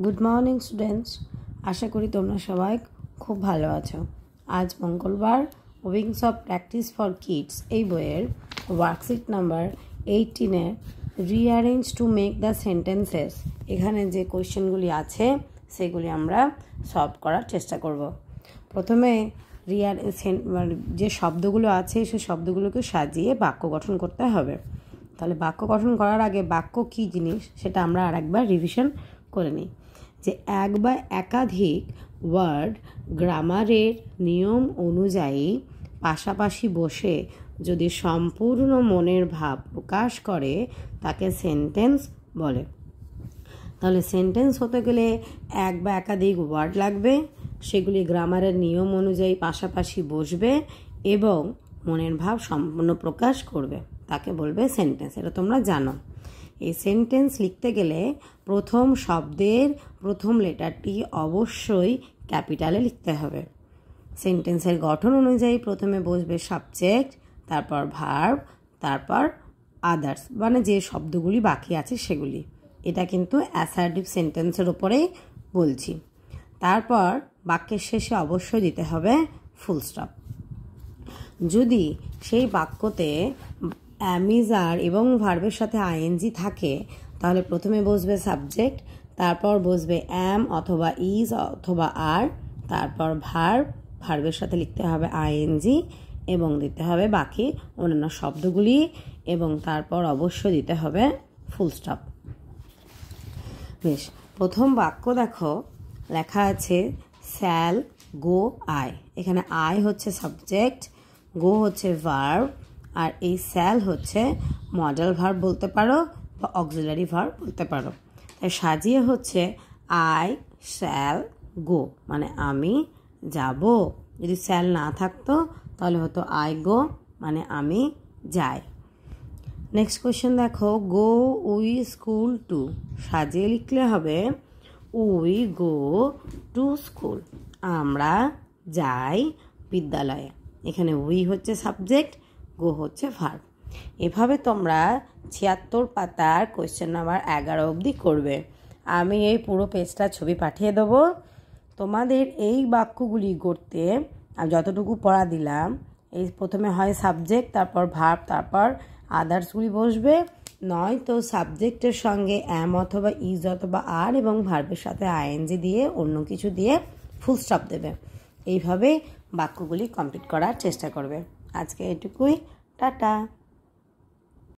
Good morning students, আশা করি তোমরা সবাই খুব ভালো আছো। আজ মঙ্গলবার Wings of Practice for Kids এই বইয়ের ওয়ার্কশিট নাম্বার 18-এর rearrange to make the sentences এখানে যে কোয়েশ্চেনগুলি আছে সেগুলি আমরা সলভ করার চেষ্টা করব। প্রথমে যে শব্দগুলো আছে সেই শব্দগুলোকে সাজিয়ে বাক্য গঠন করতে হবে। তাহলে বাক্য গঠন করার আগে বাক্য কী জিনিস সেটা আমরা আরেকবার রিভিশন করে নিই। যে এক বা একাধিক ওয়ার্ড গ্রামারের নিয়ম অনুযায়ী পাশাপাশি বসে যদি সম্পূর্ণ মনের ভাব প্রকাশ করে তাকে সেন্টেন্স বলে। তাহলে সেন্টেন্স হতে গেলে এক বা একাধিক ওয়ার্ড লাগবে, সেগুলি গ্রামারের নিয়ম অনুযায়ী পাশাপাশি বসবে এবং মনের ভাব সম্পূর্ণ প্রকাশ করবে, তাকে বলবে সেন্টেন্স। এটা তোমরা জানো। এই সেন্টেন্স লিখতে গেলে প্রথম শব্দের প্রথম লেটারটি অবশ্যই ক্যাপিটালে লিখতে হবে। সেন্টেন্সের গঠন অনুযায়ী প্রথমে বসবে সাবজেক্ট, তারপর ভার্ব, তারপর আদার্স, মানে যে শব্দগুলি বাকি আছে সেগুলি। এটা কিন্তু অ্যাসার্টিভ সেন্টেন্সের ওপরেই বলছি। তারপর বাক্যের শেষে অবশ্যই দিতে হবে ফুল স্টপ। যদি সেই বাক্যতে অ্যামিজার এবং ভার্বের সাথে আইএনজি থাকে তাহলে প্রথমে বসবে সাবজেক্ট, তারপর বসবে অ্যাম অথবা ইজ অথবা আর, তারপর ভার্বের সাথে লিখতে হবে আইএনজি এবং দিতে হবে বাকি অন্যান্য শব্দগুলি এবং তারপর অবশ্যই দিতে হবে ফুল স্টপ। বেশ, প্রথম বাক্য দেখো, লেখা আছে শ্যাল গো আই। এখানে আই হচ্ছে সাবজেক্ট, গো হচ্ছে ভার্ব, আর এই শ্যাল হচ্ছে মডেল ভার্ব বলতে পারো বা অক্সিলারি ভার্ব বলতে পারো। তাই সাজিয়ে হচ্ছে আই শ্যাল গো, মানে আমি যাব। যদি শ্যাল না থাকতো তাহলে হতো আই গো, মানে আমি যাই। নেক্সট কোয়েশ্চেন দেখো, গো উই স্কুল টু। সাজিয়ে লিখলে হবে উই গো টু স্কুল, আমরা যাই বিদ্যালয়ে। এখানে উই হচ্ছে সাবজেক্ট, গো হচ্ছে ভার্ব। এভাবে তোমরা 76 পাতার কোয়েশ্চেন নাম্বার 11 অবধি করবে। আমি এই পুরো পেজটা ছবি পাঠিয়ে দেবো। তোমাদের এই বাক্যগুলি করতে আমি যতটুকু পড়া দিলাম, এই প্রথমে হয় সাবজেক্ট, তারপর ভার্ব, তারপর আদার্সগুলি বসবে, নয়তো সাবজেক্টের সঙ্গে অ্যাম অথবা ইজ অথবা আর এবং ভার্বের সাথে আইএনজি দিয়ে অন্য কিছু দিয়ে ফুল স্টপ দেবে। এইভাবে বাক্যগুলি কমপ্লিট করার চেষ্টা করবে। আজকে এটুকুই, টাটা।